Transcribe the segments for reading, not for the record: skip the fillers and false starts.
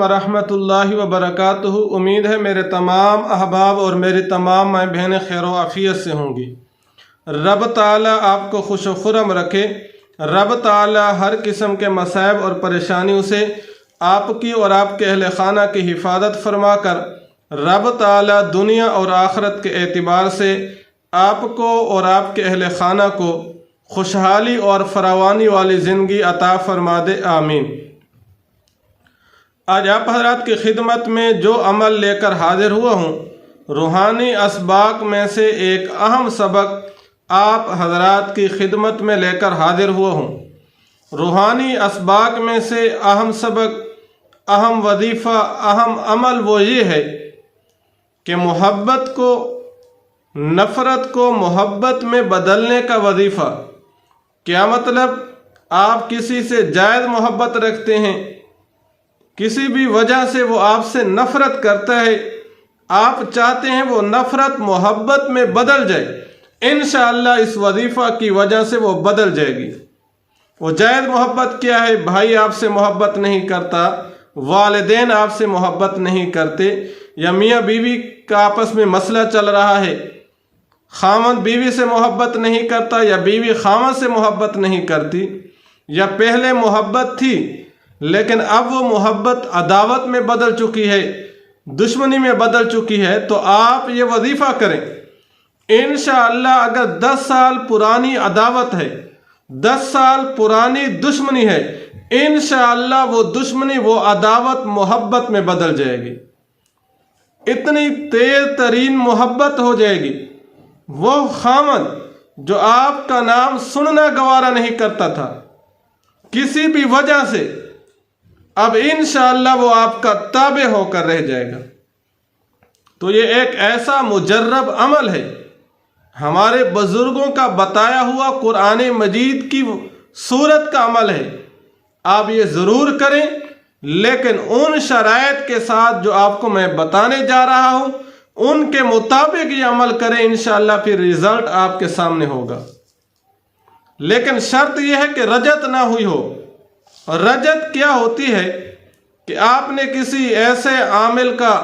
ورحمۃ وبرکاتہ۔ امید ہے میرے تمام احباب اور میری تمام ماں بہنیں خیر و عافیت سے ہوں گی۔ رب تعالیٰ آپ کو خوش و خرم رکھے۔ رب تعالیٰ ہر قسم کے مصائب اور پریشانیوں سے آپ کی اور آپ کے اہل خانہ کی حفاظت فرما کر رب تعالیٰ دنیا اور آخرت کے اعتبار سے آپ کو اور آپ کے اہل خانہ کو خوشحالی اور فراوانی والی زندگی عطا فرما دے، آمین۔ آج آپ حضرات کی خدمت میں جو عمل لے کر حاضر ہوا ہوں، روحانی اسباق میں سے ایک اہم سبق آپ حضرات کی خدمت میں لے کر حاضر ہوا ہوں۔ روحانی اسباق میں سے اہم سبق، اہم وظیفہ، اہم عمل وہ یہ ہے کہ محبت کو، نفرت کو محبت میں بدلنے کا وظیفہ۔ کیا مطلب؟ آپ کسی سے جائز محبت رکھتے ہیں، کسی بھی وجہ سے وہ آپ سے نفرت کرتا ہے، آپ چاہتے ہیں وہ نفرت محبت میں بدل جائے، انشاءاللہ اس وظیفہ کی وجہ سے وہ بدل جائے گی۔ وہ جائز محبت کیا ہے؟ بھائی آپ سے محبت نہیں کرتا، والدین آپ سے محبت نہیں کرتے، یا میاں بیوی کا آپس میں مسئلہ چل رہا ہے، خاوند بیوی سے محبت نہیں کرتا یا بیوی خاوند سے محبت نہیں کرتی، یا پہلے محبت تھی لیکن اب وہ محبت عداوت میں بدل چکی ہے، دشمنی میں بدل چکی ہے، تو آپ یہ وظیفہ کریں۔ انشاءاللہ اگر 10 سال پرانی عداوت ہے، 10 سال پرانی دشمنی ہے، انشاءاللہ وہ دشمنی، وہ عداوت محبت میں بدل جائے گی۔ اتنی تیز ترین محبت ہو جائے گی۔ وہ خاوند جو آپ کا نام سننا گوارا نہیں کرتا تھا کسی بھی وجہ سے، اب انشاءاللہ وہ آپ کا تابع ہو کر رہ جائے گا۔ تو یہ ایک ایسا مجرب عمل ہے، ہمارے بزرگوں کا بتایا ہوا قرآن مجید کی صورت کا عمل ہے۔ آپ یہ ضرور کریں، لیکن ان شرائط کے ساتھ جو آپ کو میں بتانے جا رہا ہوں ان کے مطابق یہ عمل کریں، انشاءاللہ پھر رزلٹ آپ کے سامنے ہوگا۔ لیکن شرط یہ ہے کہ رجت نہ ہوئی ہو۔ رجت کیا ہوتی ہے؟ کہ آپ نے کسی ایسے عامل کا،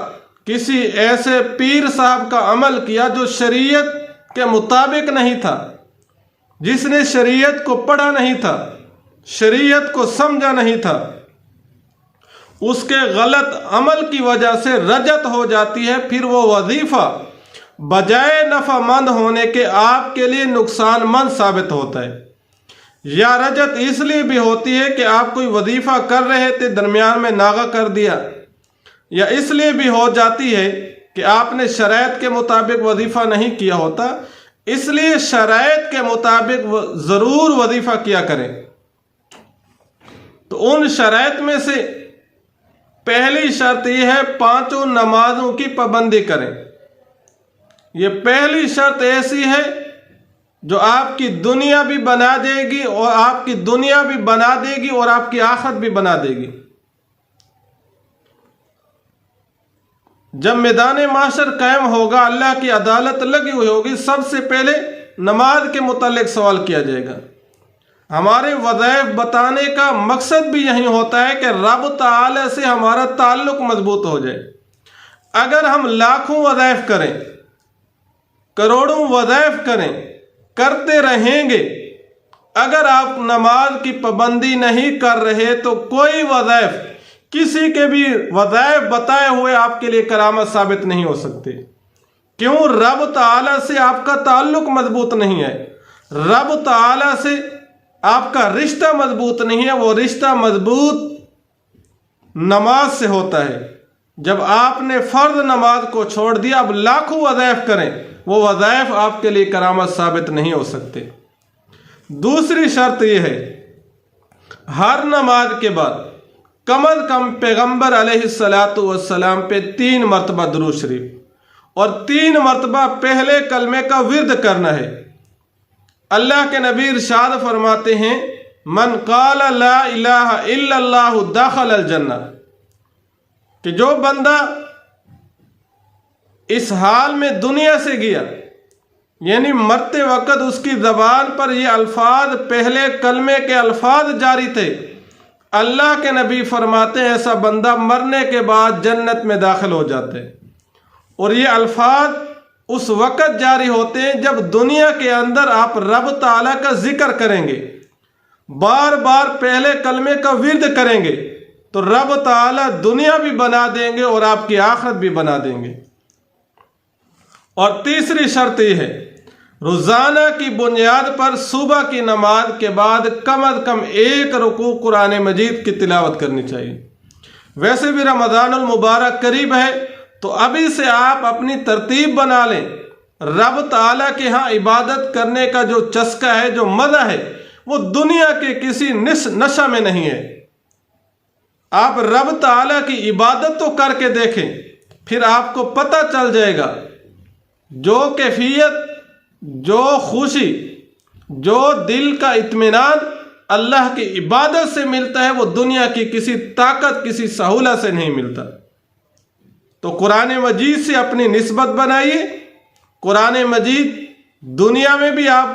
کسی ایسے پیر صاحب کا عمل کیا جو شریعت کے مطابق نہیں تھا، جس نے شریعت کو پڑھا نہیں تھا، شریعت کو سمجھا نہیں تھا، اس کے غلط عمل کی وجہ سے رجت ہو جاتی ہے۔ پھر وہ وظیفہ بجائے نفع مند ہونے کے آپ کے لیے نقصان مند ثابت ہوتا ہے۔ یا رجت اس لیے بھی ہوتی ہے کہ آپ کوئی وظیفہ کر رہے تھے، درمیان میں ناغہ کر دیا، یا اس لیے بھی ہو جاتی ہے کہ آپ نے شرائط کے مطابق وظیفہ نہیں کیا ہوتا، اس لیے شرائط کے مطابق ضرور وظیفہ کیا کریں۔ تو ان شرائط میں سے پہلی شرط یہ ہے 5 نمازوں کی پابندی کریں۔ یہ پہلی شرط ایسی ہے جو آپ کی دنیا بھی بنا دے گی، اور آپ کی دنیا بھی بنا دے گی اور آپ کی آخرت بھی بنا دے گی۔ جب میدان معاشر قائم ہوگا، اللہ کی عدالت لگی ہوئی ہوگی، سب سے پہلے نماز کے متعلق سوال کیا جائے گا۔ ہمارے وظائف بتانے کا مقصد بھی یہی ہوتا ہے کہ رب تعالی سے ہمارا تعلق مضبوط ہو جائے۔ اگر ہم لاکھوں وظائف کریں، کروڑوں وظائف کریں، کرتے رہیں گے، اگر آپ نماز کی پابندی نہیں کر رہے تو کوئی وظائف، کسی کے بھی وظائف بتائے ہوئے آپ کے لیے کرامت ثابت نہیں ہو سکتے۔ کیوں؟ رب تعالی سے آپ کا تعلق مضبوط نہیں ہے، رب تعالی سے آپ کا رشتہ مضبوط نہیں ہے۔ وہ رشتہ مضبوط نماز سے ہوتا ہے۔ جب آپ نے فرض نماز کو چھوڑ دیا، اب لاکھوں وظائف کریں، وہ وظائف آپ کے لیے کرامت ثابت نہیں ہو سکتے۔ دوسری شرط یہ ہے، ہر نماز کے بعد کم از کم پیغمبر علیہ السلام پہ 3 مرتبہ درود شریف اور 3 مرتبہ پہلے کلمے کا ورد کرنا ہے۔ اللہ کے نبی ارشاد فرماتے ہیں، من قال لا الہ الا اللہ دخل الجنہ، کہ جو بندہ اس حال میں دنیا سے گیا، یعنی مرتے وقت اس کی زبان پر یہ الفاظ، پہلے کلمے کے الفاظ جاری تھے، اللہ کے نبی فرماتے ہیں ایسا بندہ مرنے کے بعد جنت میں داخل ہو جاتے ہیں۔ اور یہ الفاظ اس وقت جاری ہوتے ہیں جب دنیا کے اندر آپ رب تعالیٰ کا ذکر کریں گے، بار بار پہلے کلمے کا ورد کریں گے، تو رب تعالیٰ دنیا بھی بنا دیں گے اور آپ کی آخرت بھی بنا دیں گے۔ اور تیسری شرط یہ ہے، روزانہ کی بنیاد پر صبح کی نماز کے بعد کم از کم 1 رکوع قرآن مجید کی تلاوت کرنی چاہیے۔ ویسے بھی رمضان المبارک قریب ہے، تو ابھی سے آپ اپنی ترتیب بنا لیں۔ رب تعالیٰ کے ہاں عبادت کرنے کا جو چسکا ہے، جو مزہ ہے، وہ دنیا کے کسی نشہ میں نہیں ہے۔ آپ رب تعالیٰ کی عبادت تو کر کے دیکھیں، پھر آپ کو پتہ چل جائے گا جو کیفیت، جو خوشی، جو دل کا اطمینان اللہ کی عبادت سے ملتا ہے، وہ دنیا کی کسی طاقت، کسی سہولت سے نہیں ملتا۔ تو قرآن مجید سے اپنی نسبت بنائیے۔ قرآن مجید دنیا میں بھی آپ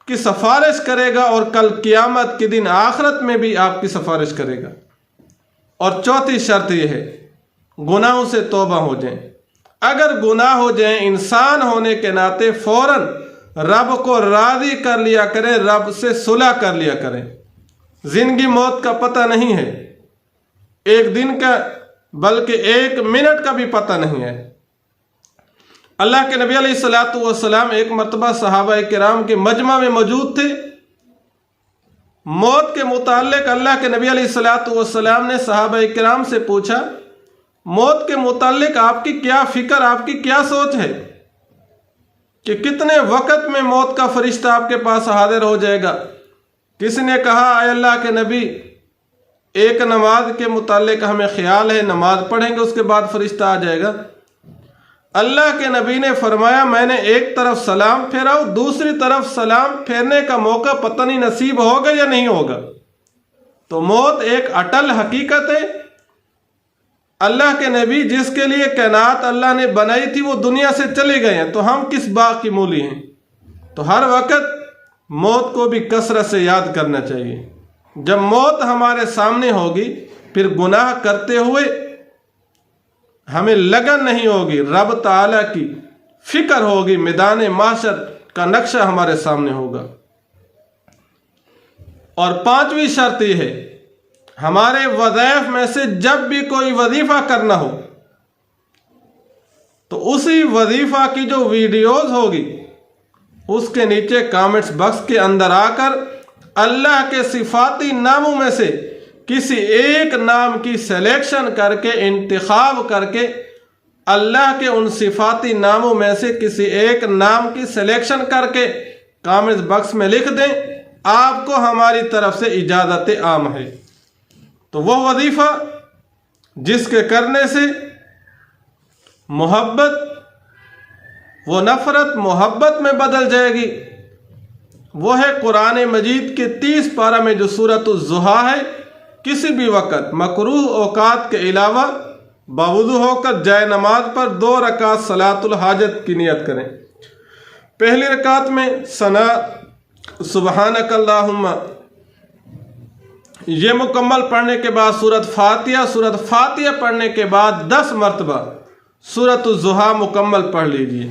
کی سفارش کرے گا اور کل قیامت کے دن آخرت میں بھی آپ کی سفارش کرے گا۔ اور چوتھی شرط یہ ہے، گناہوں سے توبہ ہو جائیں۔ اگر گناہ ہو جائیں، انسان ہونے کے ناطے فوراً رب کو راضی کر لیا کریں، رب سے صلح کر لیا کریں۔ زندگی موت کا پتہ نہیں ہے، ایک دن کا بلکہ 1 منٹ کا بھی پتہ نہیں ہے۔ اللہ کے نبی علیہ السلام ایک مرتبہ صحابہ کرام کے مجمع میں موجود تھے۔ موت کے متعلق اللہ کے نبی علیہ السلام نے صحابہ کرام سے پوچھا، موت کے متعلق آپ کی کیا فکر، آپ کی کیا سوچ ہے کہ کتنے وقت میں موت کا فرشتہ آپ کے پاس حاضر ہو جائے گا؟ کسی نے کہا، اے اللہ کے نبی، ایک نماز کے متعلق ہمیں خیال ہے، نماز پڑھیں گے اس کے بعد فرشتہ آ جائے گا۔ اللہ کے نبی نے فرمایا، میں نے ایک طرف سلام پھیراؤ، دوسری طرف سلام پھیرنے کا موقع پتہ نہیں نصیب ہوگا یا نہیں ہوگا۔ تو موت ایک اٹل حقیقت ہے۔ اللہ کے نبی جس کے لیے کائنات اللہ نے بنائی تھی، وہ دنیا سے چلے گئے ہیں، تو ہم کس باغ کی مولی ہیں؟ تو ہر وقت موت کو بھی کثرت سے یاد کرنا چاہیے۔ جب موت ہمارے سامنے ہوگی، پھر گناہ کرتے ہوئے ہمیں لگن نہیں ہوگی، رب تعالیٰ کی فکر ہوگی، میدان محشر کا نقشہ ہمارے سامنے ہوگا۔ اور 5ویں شرط یہ ہے، ہمارے وظائف میں سے جب بھی کوئی وظیفہ کرنا ہو، تو اسی وظیفہ کی جو ویڈیوز ہوگی، اس کے نیچے کامنٹس باکس کے اندر آ کر اللہ کے صفاتی ناموں میں سے کسی ایک نام کی سلیکشن کر کے، انتخاب کر کے، اللہ کے ان صفاتی ناموں میں سے کسی ایک نام کی سلیکشن کر کے کامنٹس باکس میں لکھ دیں، آپ کو ہماری طرف سے اجازت عام ہے۔ تو وہ وظیفہ جس کے کرنے سے محبت، وہ نفرت محبت میں بدل جائے گی، وہ ہے قرآن مجید کے 30 پارہ میں جو سورۃ الضحیٰ ہے۔ کسی بھی وقت مکروہ اوقات کے علاوہ باوضو ہو کر جائے نماز پر 2 رکعت صلاۃ الحاجت کی نیت کریں۔ پہلی رکعت میں ثنا سبحانک اللہم، یہ مکمل پڑھنے کے بعد سورۃ فاتحہ پڑھنے کے بعد 10 مرتبہ سورۃ الضحیٰ مکمل پڑھ لیجئے۔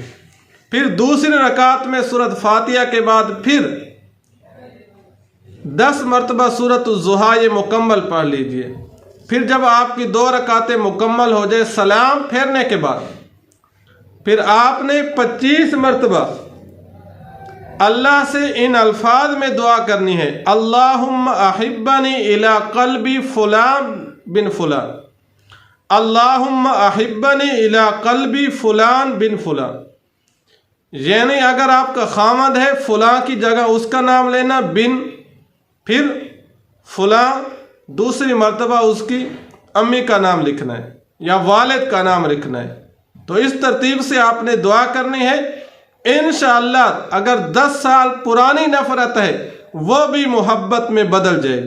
پھر دوسری رکعت میں سورۃ فاتحہ کے بعد پھر 10 مرتبہ سورۃ الضحیٰ یہ مکمل پڑھ لیجئے۔ پھر جب آپ کی 2 رکعتیں مکمل ہو جائے، سلام پھیرنے کے بعد پھر آپ نے 25 مرتبہ اللہ سے ان الفاظ میں دعا کرنی ہے، اللہم احبنی الی قلبی فلان بن فلان، اللہم احبنی الی قلبی فلان بن فلان۔ یعنی اگر آپ کا خامد ہے، فلاں کی جگہ اس کا نام لینا، بن، پھر فلاں، دوسری مرتبہ اس کی امی کا نام لکھنا ہے یا والد کا نام لکھنا ہے۔ تو اس ترتیب سے آپ نے دعا کرنی ہے۔ انشاءاللہ اگر 10 سال پرانی نفرت ہے، وہ بھی محبت میں بدل جائے گی۔